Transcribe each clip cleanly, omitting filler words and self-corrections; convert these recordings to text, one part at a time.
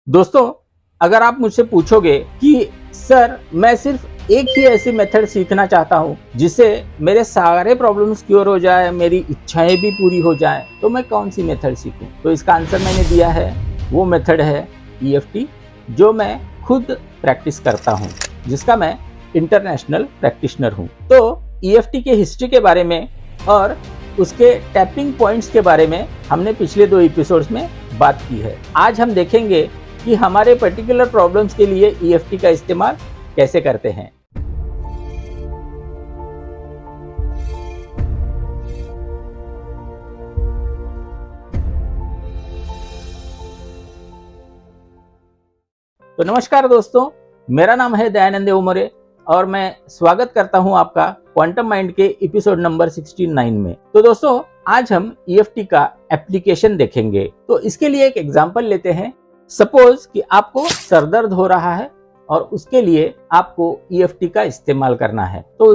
दोस्तों, अगर आप मुझसे पूछोगे कि सर मैं सिर्फ एक ही ऐसी मेथड सीखना चाहता हूँ जिससे मेरे सारे प्रॉब्लम्स क्योर हो जाए, मेरी इच्छाएं भी पूरी हो जाए, तो मैं कौन सी मेथड सीखूं? तो इसका आंसर मैंने दिया है, वो मेथड है EFT, जो मैं खुद प्रैक्टिस करता हूँ, जिसका मैं इंटरनेशनल प्रैक्टिशनर हूँ। तो EFT के हिस्ट्री के बारे में और उसके टैपिंग पॉइंट्स के बारे में हमने पिछले 2 एपिसोड्स में बात की है। आज हम देखेंगे कि हमारे पर्टिकुलर प्रॉब्लम्स के लिए EFT का इस्तेमाल कैसे करते हैं। तो नमस्कार दोस्तों, मेरा नाम है दयानंद उमरे और मैं स्वागत करता हूं आपका क्वांटम माइंड के एपिसोड नंबर 69 में। तो दोस्तों, आज हम EFT का एप्लीकेशन देखेंगे। तो इसके लिए एक एग्जांपल लेते हैं। सपोज कि आपको सर दर्द हो रहा है और उसके लिए आपको EFT का इस्तेमाल करना है। तो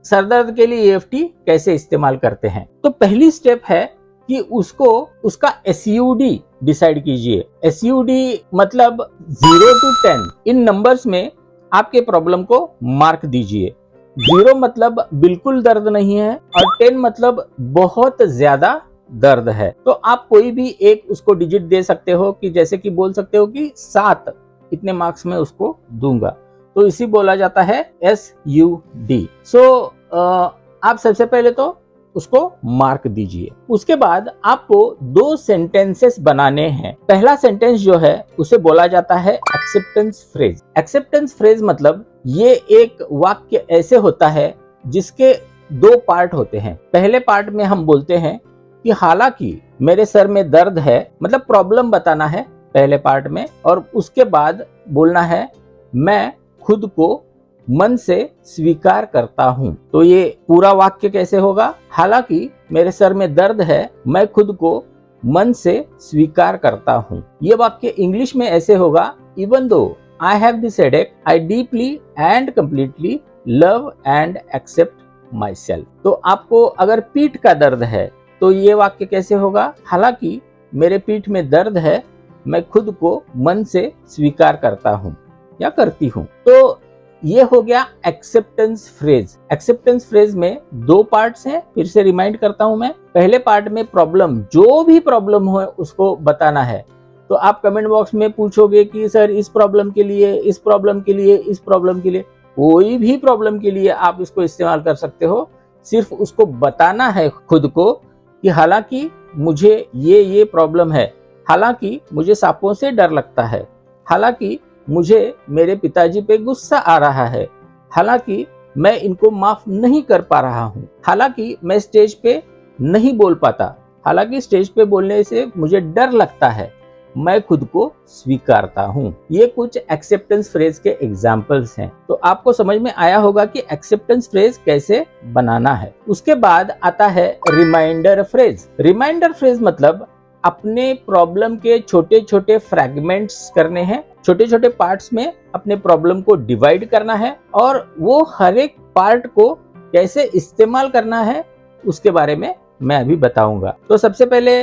सर दर्द के लिए EFT कैसे इस्तेमाल करते हैं? तो पहली स्टेप है कि उसका SUD डिसाइड कीजिए। SUD मतलब 0 to 10 इन नंबर्स में आपके प्रॉब्लम को मार्क दीजिए। 0 मतलब बिल्कुल दर्द नहीं है और 10 मतलब बहुत ज्यादा दर्द है। तो आप कोई भी एक उसको डिजिट दे सकते हो, कि जैसे कि बोल सकते हो कि 7 इतने मार्क्स में उसको दूंगा, तो इसी बोला जाता है SUD। आप सबसे पहले तो उसको मार्क दीजिए। उसके बाद आपको 2 सेंटेंसेस बनाने हैं। पहला सेंटेंस जो है उसे बोला जाता है एक्सेप्टेंस फ्रेज। एक्सेप्टेंस फ्रेज मतलब ये एक वाक्य ऐसे होता है जिसके 2 पार्ट होते हैं। पहले पार्ट में हम बोलते हैं कि हालांकि मेरे सर में दर्द है, मतलब प्रॉब्लम बताना है पहले पार्ट में, और उसके बाद बोलना है मैं खुद को मन से स्वीकार करता हूं। तो ये पूरा वाक्य कैसे होगा? हालांकि मेरे सर में दर्द है, मैं खुद को मन से स्वीकार करता हूं। ये वाक्य इंग्लिश में ऐसे होगा, even though I have this headache, I deeply and completely love and accept myself. तो आपको अगर पीठ का दर्द है तो ये वाक्य कैसे होगा? हालांकि मेरे पीठ में दर्द है, मैं खुद को मन से स्वीकार करता हूँ या करती हूँ। तो ये हो गया एक्सेप्टेंस फ्रेज। एक्सेप्टेंस फ्रेज में 2 पार्ट्स हैं, फिर से रिमाइंड करता हूं मैं। पहले पार्ट में प्रॉब्लम, जो भी प्रॉब्लम हो उसको बताना है। तो आप कमेंट बॉक्स में पूछोगे कि सर इस प्रॉब्लम के लिए, इस प्रॉब्लम के लिए, इस प्रॉब्लम के लिए, कोई भी प्रॉब्लम के लिए आप इसको इस्तेमाल कर सकते हो। सिर्फ उसको बताना है खुद को कि हालांकि मुझे ये प्रॉब्लम है, हालांकि मुझे सांपों से डर लगता है, हालांकि मुझे मेरे पिताजी पे गुस्सा आ रहा है, हालांकि मैं इनको माफ नहीं कर पा रहा हूँ, हालांकि मैं स्टेज पे नहीं बोल पाता, हालांकि स्टेज पे बोलने से मुझे डर लगता है, मैं खुद को स्वीकारता हूँ। ये कुछ एक्सेप्टेंस फ्रेज के एग्जाम्पल्स हैं। तो आपको समझ में आया होगा कि एक्सेप्टेंस फ्रेज कैसे बनाना है। उसके बाद आता है रिमाइंडर फ्रेज। रिमाइंडर फ्रेज मतलब अपने प्रॉब्लम के छोटे छोटे फ्रैगमेंट्स करने हैं, छोटे छोटे पार्ट्स में अपने प्रॉब्लम को डिवाइड करना है, और वो हर एक पार्ट को कैसे इस्तेमाल करना है उसके बारे में मैं अभी बताऊंगा। तो सबसे पहले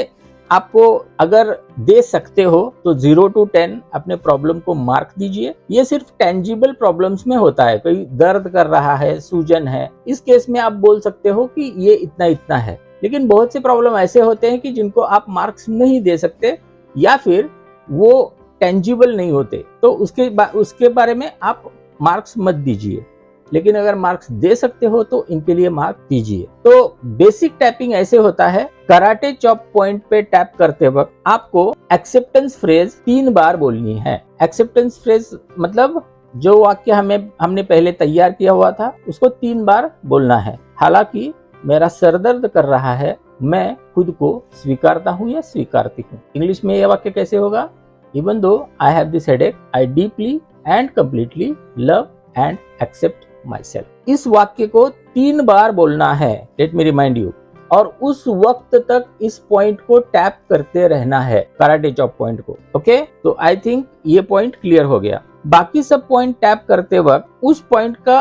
आपको अगर दे सकते हो तो 0 to 10 अपने प्रॉब्लम को मार्क दीजिए। ये सिर्फ टेंजिबल प्रॉब्लम्स में होता है, कोई दर्द कर रहा है, सूजन है, इस केस में आप बोल सकते हो कि ये इतना इतना है। लेकिन बहुत से प्रॉब्लम ऐसे होते हैं कि जिनको आप मार्क्स नहीं दे सकते या फिर वो टेंजिबल नहीं होते, तो उसके बारे में आप मार्क्स मत दीजिए। लेकिन अगर मार्क्स दे सकते हो तो इनके लिए मार्क दीजिए। तो बेसिक टैपिंग ऐसे होता है, कराटे चॉप पॉइंट पे टैप करते वक्त आपको एक्सेप्टेंस फ्रेज 3 बार बोलनी है। एक्सेप्टेंस फ्रेज मतलब जो वाक्य हमने पहले तैयार किया हुआ था उसको 3 बार बोलना है। हालांकि मेरा सर दर्द कर रहा है, मैं खुद को स्वीकारता हूँ या स्वीकारती हूँ। इंग्लिश में यह वाक्य कैसे होगा? Even though I have this headache, I deeply and completely love and accept myself. इस वाक्य को 3 बार बोलना है, लेट मी रिमाइंड यू, और उस वक्त तक इस पॉइंट को टैप करते रहना है, कराटे चॉप पॉइंट को। ओके, तो आई थिंक ये पॉइंट क्लियर हो गया। बाकी सब पॉइंट टैप करते वक्त उस पॉइंट का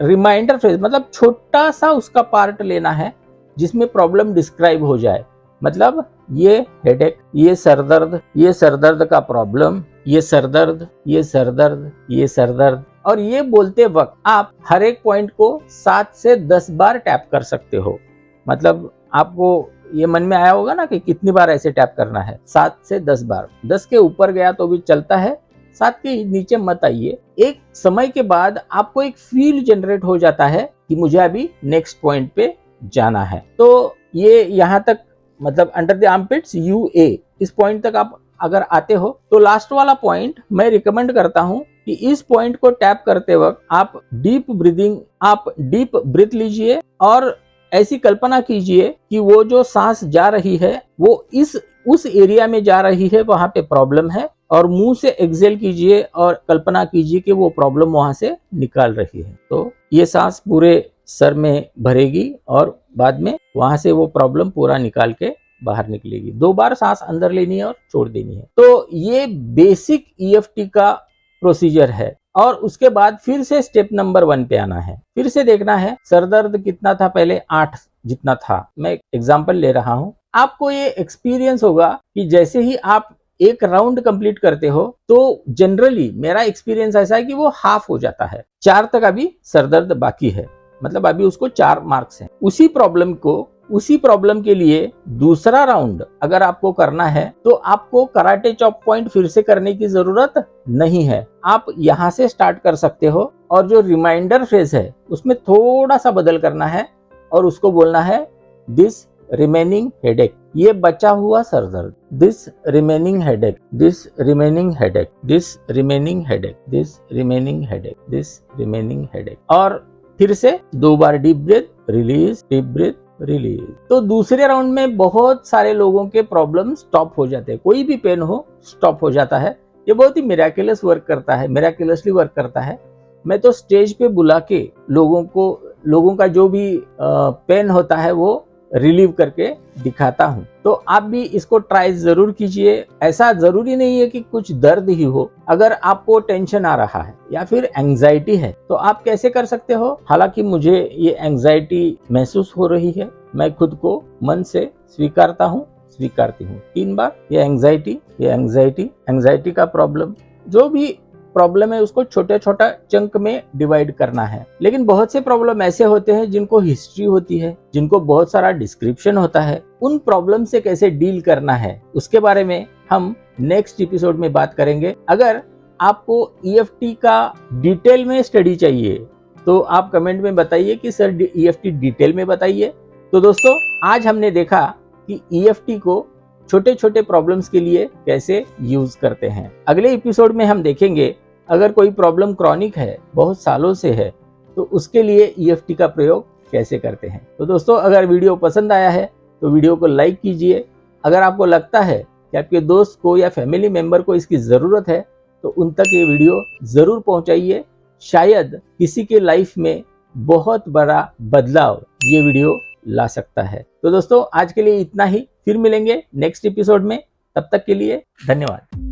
रिमाइंडर फ्रेज मतलब छोटा सा उसका पार्ट लेना है जिसमें प्रॉब्लम डिस्क्राइब हो जाए। मतलब ये हेडेक, ये सरदर्द, ये सरदर्द का प्रॉब्लम, ये सरदर्द, ये सरदर्द, ये सरदर्द। और ये बोलते वक्त आप हर एक पॉइंट को 7 से 10 बार टैप कर सकते हो। मतलब आपको ये मन में आया होगा ना कि कितनी बार ऐसे टैप करना है, 7 से 10 बार। 10 के ऊपर गया तो भी चलता है, 7 के नीचे मत आइए। एक समय के बाद आपको एक फील जनरेट हो जाता है कि मुझे अभी नेक्स्ट पॉइंट पे जाना है। तो ये यहाँ तक, मतलब अंडर द आर्मपिट्स UA, इस पॉइंट तक आप अगर आते हो तो लास्ट वाला पॉइंट मैं रिकमेंड करता हूं कि इस पॉइंट को टैप करते वक्त आप डीप ब्रीथ लीजिए और ऐसी कल्पना कीजिए कि वो जो सांस जा रही है वो उस एरिया में जा रही है, वहां पे प्रॉब्लम है, और मुंह से एक्सेल कीजिए और कल्पना कीजिए कि वो प्रॉब्लम वहां से निकाल रही है। तो ये सांस पूरे सर में भरेगी और बाद में वहां से वो प्रॉब्लम पूरा निकाल के बाहर निकलेगी। 2 बार सांस अंदर लेनी है और छोड़ देनी है। तो ये बेसिक EFT का प्रोसीजर है। और उसके बाद फिर से स्टेप नंबर 1 पे आना है। फिर से देखना है सर दर्द कितना था, पहले 8 जितना था। मैं एग्जांपल ले रहा हूं। आपको ये एक्सपीरियंस होगा कि जैसे ही आप एक राउंड कंप्लीट करते हो तो जनरली मेरा एक्सपीरियंस ऐसा है कि वो हाफ हो जाता है। 4 तक अभी सरदर्द बाकी है, मतलब अभी उसको 4 मार्क्स हैं। उसी प्रॉब्लम के लिए दूसरा राउंड अगर आपको करना है तो आपको कराटे चॉप पॉइंट फिर से करने की जरूरत नहीं है। आप यहाँ से स्टार्ट कर सकते हो और जो रिमाइंडर फेज है उसमें थोड़ा सा बदल करना है और उसको बोलना है दिस रिमेनिंग हेडेक, ये बचा हुआ सरदर्द, this remaining headache, this remaining headache, this remaining headache, this remaining headache, this remaining headache. और फिर से 2 बार deep breath release, deep breath release. तो दूसरे राउंड में बहुत सारे लोगों के प्रॉब्लम स्टॉप हो जाते हैं, कोई भी पेन हो स्टॉप हो जाता है। ये बहुत ही मिराकुलसली वर्क करता है। मैं तो स्टेज पे बुला के लोगों का जो भी पेन होता है वो रिलीव करके दिखाता हूँ। तो आप भी इसको ट्राई जरूर कीजिए। ऐसा जरूरी नहीं है कि कुछ दर्द ही हो। अगर आपको टेंशन आ रहा है या फिर एंजाइटी है तो आप कैसे कर सकते हो। हालांकि मुझे ये एंजाइटी महसूस हो रही है, मैं खुद को मन से स्वीकारती हूँ 3 बार। ये एंजाइटी का प्रॉब्लम, जो भी प्रॉब्लम है उसको छोटे छोटा चंक में डिवाइड करना है। लेकिन बहुत से प्रॉब्लम ऐसे होते हैं जिनको हिस्ट्री होती है, जिनको बहुत सारा डिस्क्रिप्शन होता है। उन प्रॉब्लम से कैसे डील करना है उसके बारे में हम नेक्स्ट एपिसोड में बात करेंगे। अगर आपको EFT का डिटेल में स्टडी चाहिए तो आप कमेंट में बताइए कि सर EFT डिटेल में बताइए। तो दोस्तों आज हमने देखा कि EFT को छोटे छोटे प्रॉब्लम्स के लिए कैसे यूज करते हैं। अगले एपिसोड में हम देखेंगे अगर कोई प्रॉब्लम क्रॉनिक है, बहुत सालों से है, तो उसके लिए EFT का प्रयोग कैसे करते हैं। तो दोस्तों अगर वीडियो पसंद आया है तो वीडियो को लाइक कीजिए। अगर आपको लगता है कि आपके दोस्त को या फैमिली मेंबर को इसकी ज़रूरत है तो उन तक ये वीडियो ज़रूर पहुंचाइए। शायद किसी के लाइफ में बहुत बड़ा बदलाव ये वीडियो ला सकता है। तो दोस्तों आज के लिए इतना ही, फिर मिलेंगे नेक्स्ट एपिसोड में। तब तक के लिए धन्यवाद।